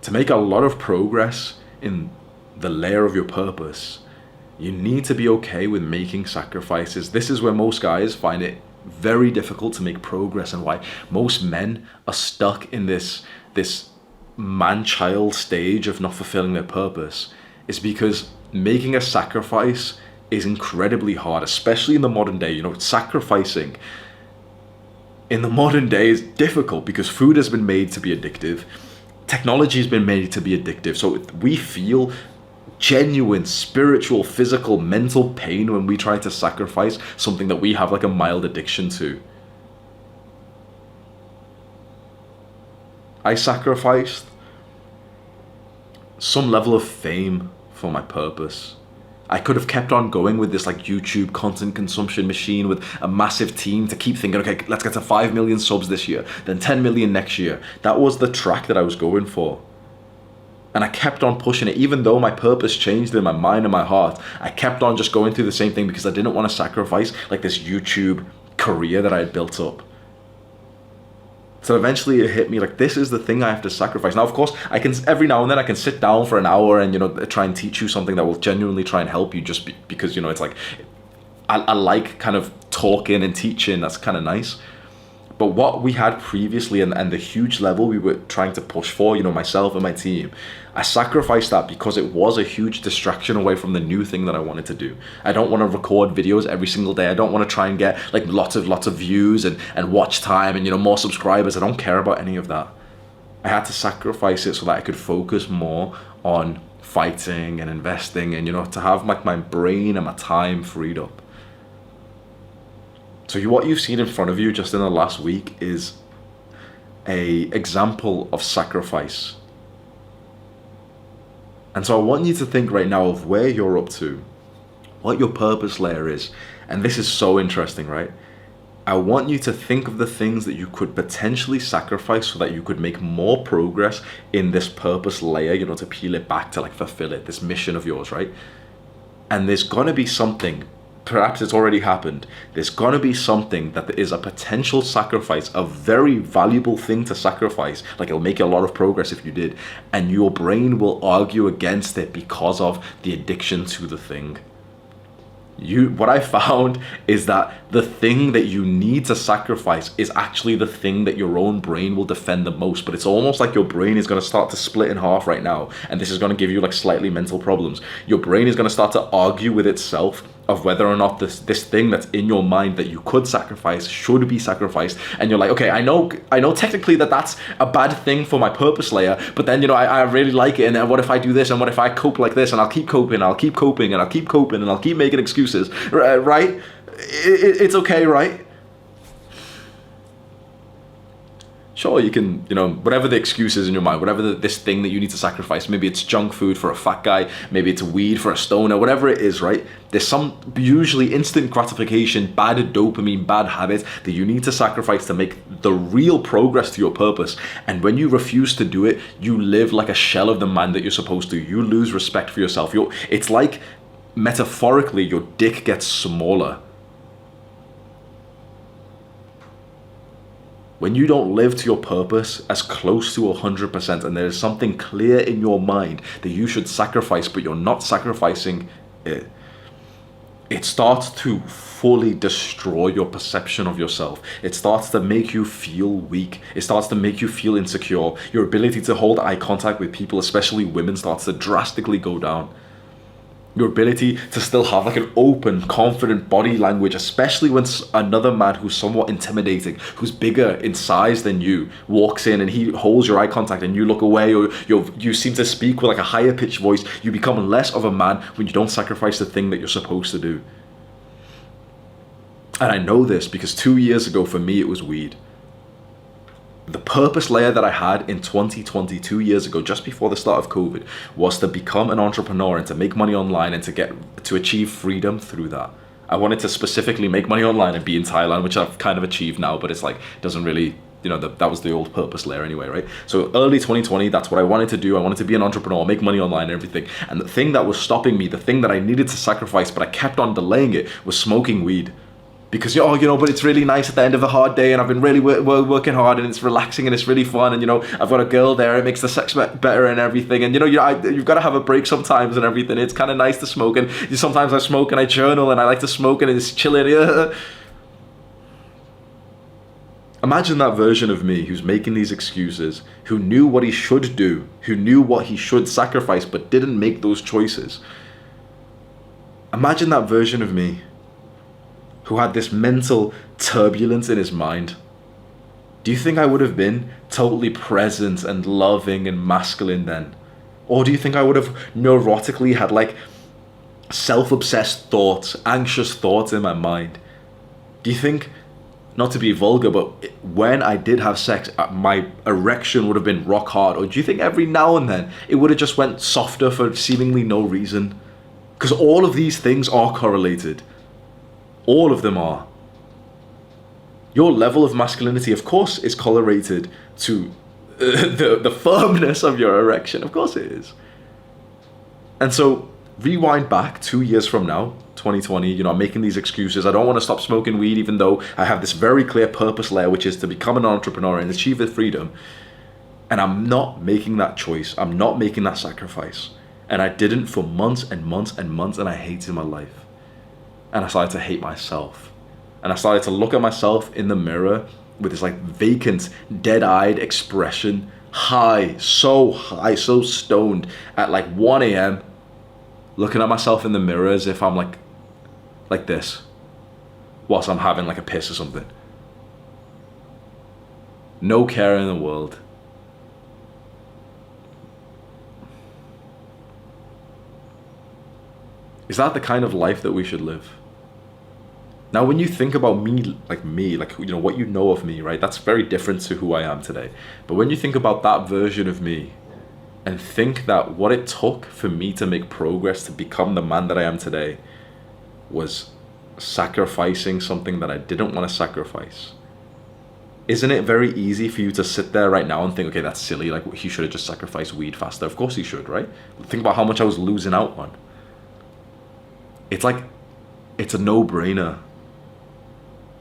To make a lot of progress in the layer of your purpose, you need to be okay with making sacrifices. This is where most guys find it very difficult to make progress, and why most men are stuck in this man-child stage of not fulfilling their purpose, is because making a sacrifice is incredibly hard, especially in the modern day. Sacrificing in the modern day is difficult because food has been made to be addictive. Technology has been made to be addictive. So we feel genuine spiritual, physical, mental pain when we try to sacrifice something that we have like a mild addiction to. I sacrificed some level of fame for my purpose. I could have kept on going with this like YouTube content consumption machine with a massive team to keep thinking, okay, let's get to 5 million subs this year, then 10 million next year. That was the track that I was going for. And I kept on pushing it, even though my purpose changed in my mind and my heart. I kept on just going through the same thing because I didn't want to sacrifice like this YouTube career that I had built up. So eventually it hit me like, this is the thing I have to sacrifice. Now, of course, I can every now and then I can sit down for an hour and, try and teach you something that will genuinely try and help you just because, it's like, I like kind of talking and teaching. That's kind of nice. But what we had previously and the huge level we were trying to push for, myself and my team, I sacrificed that because it was a huge distraction away from the new thing that I wanted to do. I don't want to record videos every single day. I don't want to try and get like lots of views and watch time and, more subscribers. I don't care about any of that. I had to sacrifice it so that I could focus more on fighting and investing and, to have my brain and my time freed up. So what you've seen in front of you just in the last week is a example of sacrifice. And so I want you to think right now of where you're up to, what your purpose layer is. And this is so interesting, right? I want you to think of the things that you could potentially sacrifice so that you could make more progress in this purpose layer, to peel it back to like fulfill it, this mission of yours, right? And there's gonna be something, perhaps it's already happened, there's gonna be something that is a potential sacrifice, a very valuable thing to sacrifice, like it'll make a lot of progress if you did, and your brain will argue against it because of the addiction to the thing. What I found is that the thing that you need to sacrifice is actually the thing that your own brain will defend the most. But it's almost like your brain is going to start to split in half right now, and this is going to give you like slightly mental problems. Your brain is going to start to argue with itself of whether or not this thing that's in your mind that you could sacrifice should be sacrificed. And you're like, okay, I know technically that's a bad thing for my purpose layer, but then I really like it, and what if I do this, and what if I cope like this, and I'll keep coping, and I'll keep coping, and I'll keep coping, and I'll keep making excuses, right? It's okay, right? Sure, you can, whatever the excuse is in your mind, whatever this thing that you need to sacrifice, maybe it's junk food for a fat guy, maybe it's weed for a stoner, whatever it is, right? There's some usually instant gratification, bad dopamine, bad habit that you need to sacrifice to make the real progress to your purpose. And when you refuse to do it, you live like a shell of the man that you're supposed to. You lose respect for yourself. It's like, metaphorically, your dick gets smaller. When you don't live to your purpose as close to 100%, and there is something clear in your mind that you should sacrifice, but you're not sacrificing it, it starts to fully destroy your perception of yourself. It starts to make you feel weak. It starts to make you feel insecure. Your ability to hold eye contact with people, especially women, starts to drastically go down. Your ability to still have like an open, confident body language, especially when another man who's somewhat intimidating, who's bigger in size than you, walks in and he holds your eye contact and you look away, or you seem to speak with like a higher pitched voice. You become less of a man when you don't sacrifice the thing that you're supposed to do. And I know this because 2 years ago for me it was weed. The purpose layer that I had in 2020, 2 years ago, just before the start of COVID, was to become an entrepreneur and to make money online and to achieve freedom through that. I wanted to specifically make money online and be in Thailand, which I've kind of achieved now, but it's like, doesn't really, that was the old purpose layer anyway, right? So early 2020, that's what I wanted to do. I wanted to be an entrepreneur, make money online and everything. And the thing that was stopping me, the thing that I needed to sacrifice, but I kept on delaying it, was smoking weed. because but it's really nice at the end of a hard day, and I've been really working hard, and it's relaxing, and it's really fun, and I've got a girl there, it makes the sex better and everything, and you've got to have a break sometimes and everything. It's kind of nice to smoke, and sometimes I smoke and I journal, and I like to smoke, and it's chilling. Imagine that version of me who's making these excuses, who knew what he should do, who knew what he should sacrifice, but didn't make those choices. Imagine that version of me who had this mental turbulence in his mind. Do you think I would have been totally present and loving and masculine then? Or do you think I would have neurotically had like self-obsessed thoughts, anxious thoughts in my mind? Do you think, not to be vulgar, but when I did have sex, my erection would have been rock hard? Or do you think every now and then it would have just went softer for seemingly no reason? Because all of these things are correlated. All of them are. Your level of masculinity, of course, is correlated to the firmness of your erection. Of course it is. And so rewind back 2 years from now, 2020, I'm making these excuses. I don't want to stop smoking weed, even though I have this very clear purpose layer, which is to become an entrepreneur and achieve the freedom. And I'm not making that choice. I'm not making that sacrifice. And I didn't for months and months and months, and I hated my life. And I started to hate myself. And I started to look at myself in the mirror with this like vacant, dead-eyed expression, high, so stoned at like 1 a.m., looking at myself in the mirror as if I'm like this, whilst I'm having like a piss or something. No care in the world. Is that the kind of life that we should live? Now, when you think about me, what you know of me, right? That's very different to who I am today. But when you think about that version of me, and think that what it took for me to make progress to become the man that I am today was sacrificing something that I didn't want to sacrifice. Isn't it very easy for you to sit there right now and think, okay, that's silly, like he should have just sacrificed weed faster? Of course he should, right? Think about how much I was losing out on. It's a no-brainer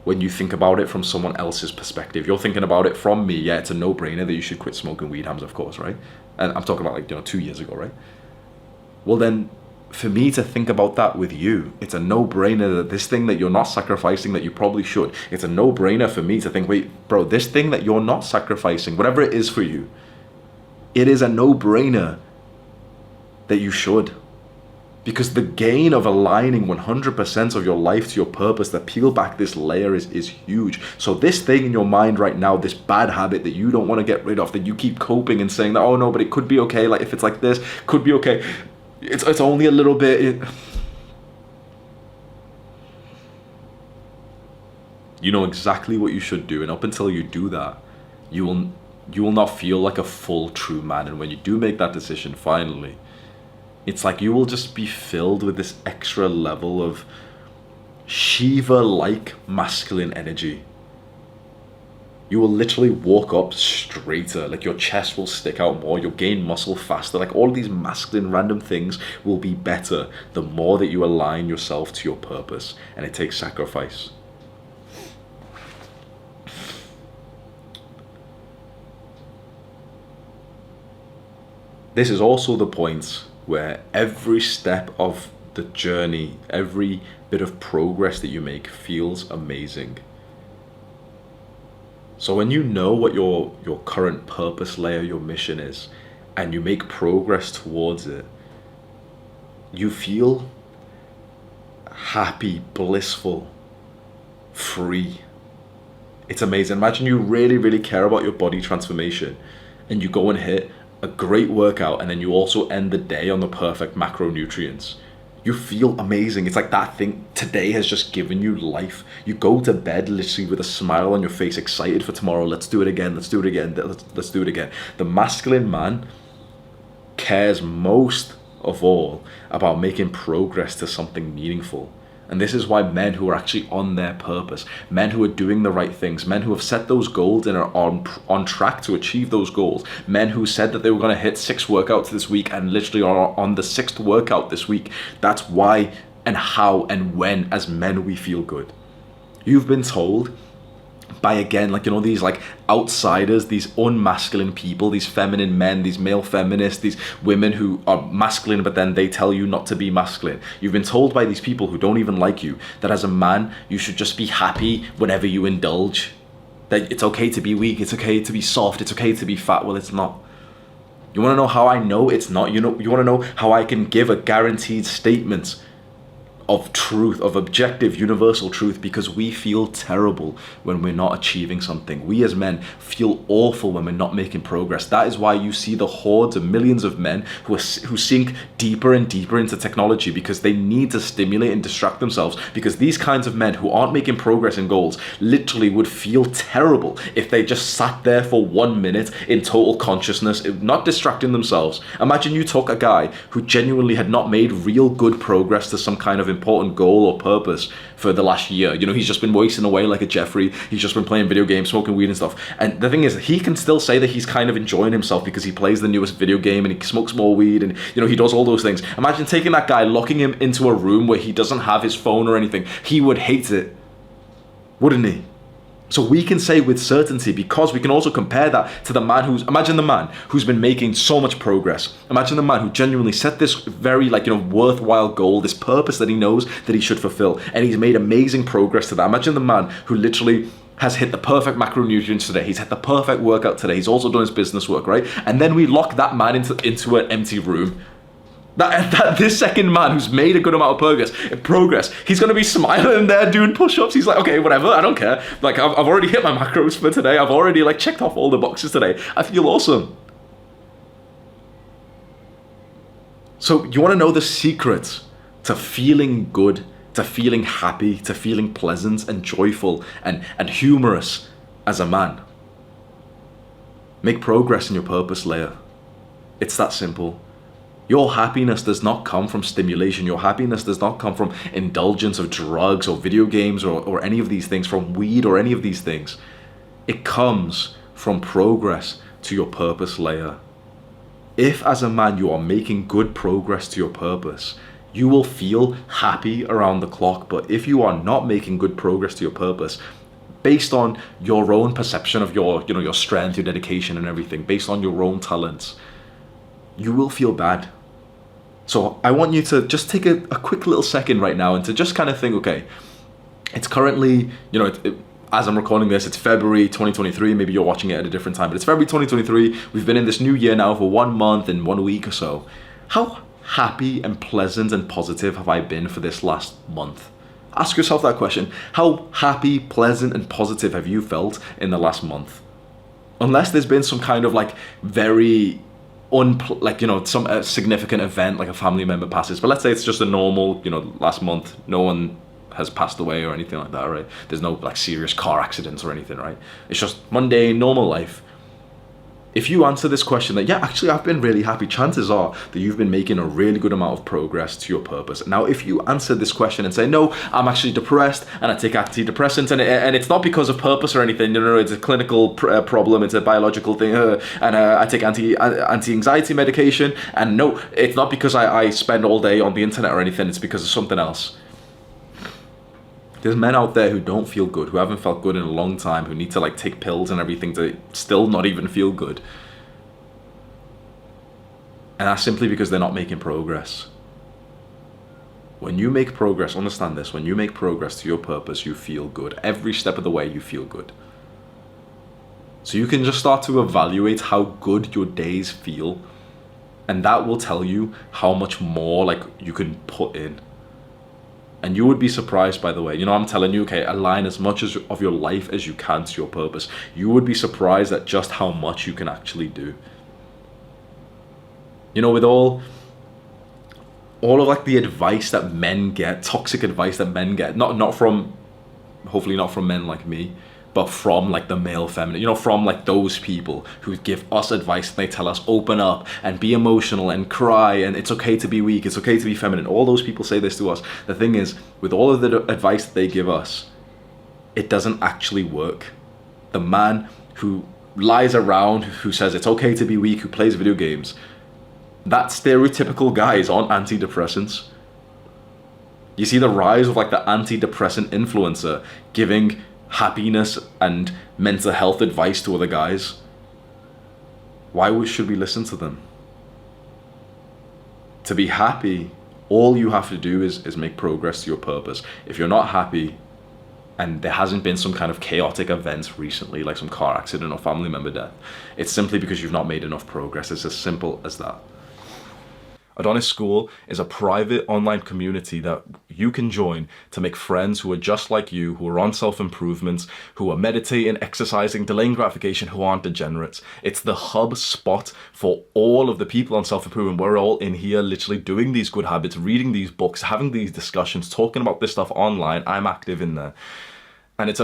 when you think about it from someone else's perspective. You're thinking about it from me, yeah, it's a no-brainer that you should quit smoking weed, Hamza, of course, right? And I'm talking about 2 years ago, right? Well then, for me to think about that with you, it's a no-brainer that this thing that you're not sacrificing that you probably should, it's a no-brainer for me to think, wait, bro, this thing that you're not sacrificing, whatever it is for you, it is a no-brainer that you should. Because the gain of aligning 100% of your life to your purpose, that peel back this layer is huge. So this thing in your mind right now, this bad habit that you don't want to get rid of, that you keep coping and saying that, oh no, but it could be okay, like if it's like this, could be okay. It's only a little bit. You know exactly what you should do, and up until you do that, you will not feel like a full true man. And when you do make that decision finally, it's like you will just be filled with this extra level of Shiva-like masculine energy. You will literally walk up straighter, like your chest will stick out more, you'll gain muscle faster, like all of these masculine random things will be better the more that you align yourself to your purpose, and it takes sacrifice. This is also the point where every step of the journey, every bit of progress that you make feels amazing. So when you know what your current purpose layer, your mission is, and you make progress towards it, you feel happy, blissful, free. It's amazing. Imagine you really, really care about your body transformation, and you go and hit a great workout, and then you also end the day on the perfect macronutrients. You feel amazing. It's like that thing today has just given you life. You go to bed literally with a smile on your face, excited for tomorrow. Let's do it again. Let's do it again. Let's do it again. The masculine man cares most of all about making progress to something meaningful. And this is why men who are actually on their purpose, men who are doing the right things, men who have set those goals and are on track to achieve those goals, men who said that they were going to hit 6 workouts this week and literally are on the 6th workout this week. That's why and how and when as men we feel good. You've been told by, again, like, these like outsiders, these unmasculine people, these feminine men, these male feminists, these women who are masculine but then they tell you not to be masculine. You've been told by these people who don't even like you that as a man you should just be happy whenever you indulge, that it's okay to be weak, it's okay to be soft, it's okay to be fat. Well, it's not. You want to know how I know it's not? You want to know how I can give a guaranteed statement of truth, of objective universal truth? Because we feel terrible when we're not achieving something. We as men feel awful when we're not making progress. That is why you see the hordes of millions of men who sink deeper and deeper into technology, because they need to stimulate and distract themselves. Because these kinds of men who aren't making progress in goals literally would feel terrible if they just sat there for 1 minute in total consciousness, not distracting themselves. Imagine you took a guy who genuinely had not made real good progress to some kind of important goal or purpose for the last year. He's just been wasting away like a Jeffrey. He's just been playing video games, smoking weed and stuff. And the thing is, he can still say that he's kind of enjoying himself because he plays the newest video game and he smokes more weed and, he does all those things. Imagine taking that guy, locking him into a room where he doesn't have his phone or anything. He would hate it, wouldn't he? So we can say with certainty, because we can also compare that to the man imagine the man who's been making so much progress. Imagine the man who genuinely set this very worthwhile goal, this purpose that he knows that he should fulfill, and he's made amazing progress to that. Imagine the man who literally has hit the perfect macronutrients today. He's had the perfect workout today. He's also done his business work, right? And then we lock that man into an empty room. That this second man who's made a good amount of progress, he's going to be smiling there doing push-ups. He's like, okay, whatever, I don't care. Like, I've already hit my macros for today. I've already checked off all the boxes today. I feel awesome. So you want to know the secret to feeling good, to feeling happy, to feeling pleasant and joyful and humorous as a man? Make progress in your purpose layer. It's that simple. Your happiness does not come from stimulation. Your happiness does not come from indulgence of drugs or video games or any of these things, from weed or any of these things. It comes from progress to your purpose layer. If as a man you are making good progress to your purpose, you will feel happy around the clock. But if you are not making good progress to your purpose, based on your own perception of your strength, your dedication and everything, based on your own talents, you will feel bad. So I want you to just take a quick little second right now and to just kind of think, okay, it's currently, as I'm recording this, it's February 2023. Maybe you're watching it at a different time, but it's February 2023. We've been in this new year now for 1 month and 1 week or so. How happy and pleasant and positive have I been for this last month? Ask yourself that question. How happy, pleasant and positive have you felt in the last month? Unless there's been some kind of very some significant event, like a family member passes. But let's say it's just a normal, last month, no one has passed away or anything like that, right? There's no serious car accidents or anything, right? It's just mundane, normal life. If you answer this question that, yeah, actually I've been really happy, chances are that you've been making a really good amount of progress to your purpose. Now, if you answer this question and say, no, I'm actually depressed and I take antidepressants and it's not because of purpose or anything, it's a clinical problem, it's a biological thing, and I take anti-anxiety medication, and no, it's not because I spend all day on the internet or anything, it's because of something else. There's men out there who don't feel good, who haven't felt good in a long time, who need to take pills and everything to still not even feel good. And that's simply because they're not making progress. When you make progress, understand this, when you make progress to your purpose, you feel good. Every step of the way, you feel good. So you can just start to evaluate how good your days feel, and that will tell you how much more you can put in. And you would be surprised, by the way. I'm telling you, okay, align as much of your life as you can to your purpose. You would be surprised at just how much you can actually do. With all of the advice that men get, toxic advice that men get, hopefully not from men like me, but from the male feminine, from those people who give us advice and they tell us open up and be emotional and cry and it's okay to be weak, it's okay to be feminine. All those people say this to us. The thing is, with all of the advice that they give us, it doesn't actually work. The man who lies around, who says it's okay to be weak, who plays video games, that stereotypical guy is on antidepressants. You see the rise of like the antidepressant influencer giving happiness and mental health advice to other guys. Should we listen to them? To be happy, all you have to do is make progress to your purpose. If you're not happy and there hasn't been some kind of chaotic event recently, like some car accident or family member death, it's simply because you've not made enough progress. It's as simple as that. Adonis School is a private online community that you can join to make friends who are just like you, who are on self-improvements, who are meditating, exercising, delaying gratification, who aren't degenerates. It's the hub spot for all of the people on self-improvement. We're all in here literally doing these good habits, reading these books, having these discussions, talking about this stuff online. I'm active in there. And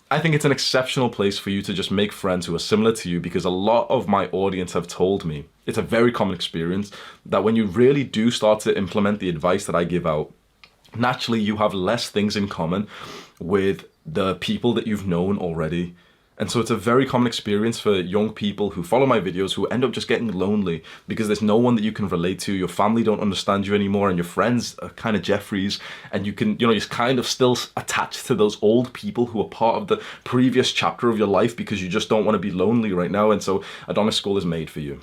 I think it's an exceptional place for you to just make friends who are similar to you, because a lot of my audience have told me, it's a very common experience, that when you really do start to implement the advice that I give out, naturally you have less things in common with the people that you've known already. And so it's a very common experience for young people who follow my videos who end up just getting lonely because there's no one that you can relate to. Your family don't understand you anymore, and your friends are kind of Jeffries, and you're kind of still attached to those old people who are part of the previous chapter of your life because you just don't want to be lonely right now. And so Adonis School is made for you.